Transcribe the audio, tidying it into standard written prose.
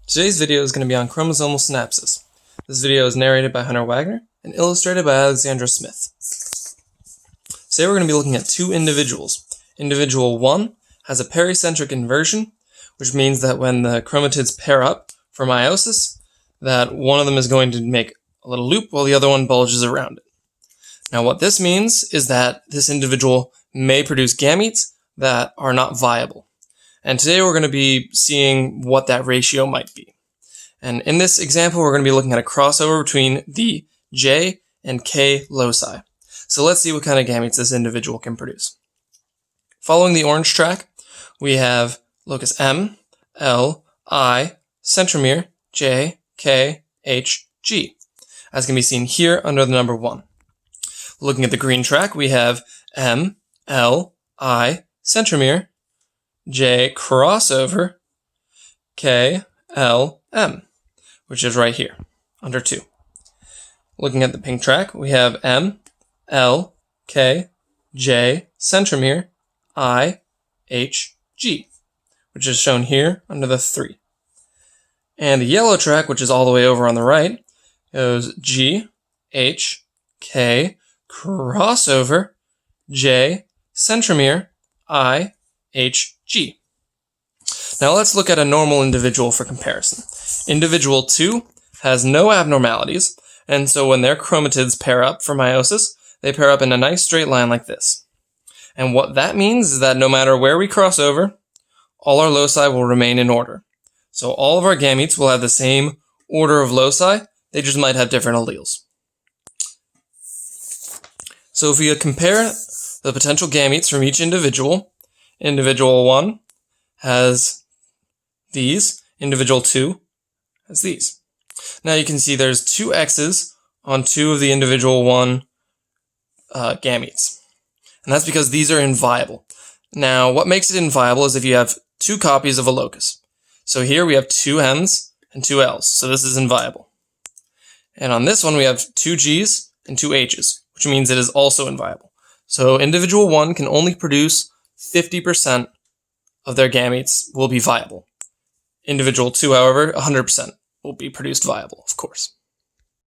Today's video is going to be on chromosomal synapsis. This video is narrated by Hunter Wagner and illustrated by Alexandra Smith. Today we're going to be looking at two individuals. Individual 1 has a pericentric inversion, which means that when the chromatids pair up for meiosis, that one of them is going to make a little loop while the other one bulges around it. Now what this means is that this individual may produce gametes that are not viable. And today we're going to be seeing what that ratio might be. And in this example, we're going to be looking at a crossover between the J and K loci. So let's see what kind of gametes this individual can produce. Following the orange track, we have locus M, L, I, centromere, J, K, H, G, as can be seen here under the number 1. Looking at the green track, we have M, L, I, centromere, J crossover, K, L, M, which is right here, under 2. Looking at the pink track, we have M, L, K, J, centromere, I, H, G, which is shown here under the 3. And the yellow track, which is all the way over on the right, goes G, H, K, crossover, J, centromere, I, H, G. Now let's look at a normal individual for comparison. Individual 2 has no abnormalities, and so when their chromatids pair up for meiosis, they pair up in a nice straight line like this. And what that means is that no matter where we cross over, all our loci will remain in order. So all of our gametes will have the same order of loci, they just might have different alleles. So if we compare the potential gametes from each individual, individual 1 has these, individual 2 has these. Now you can see there's 2 X's on 2 of the individual 1 gametes. And that's because these are inviable. Now what makes it inviable is if you have 2 copies of a locus. So here we have 2 M's and 2 L's, so this is inviable. And on this one we have 2 G's and 2 H's, which means it is also inviable. So individual 1 can only produce 50% of their gametes will be viable. Individual 2, however, 100% will be produced viable, of course.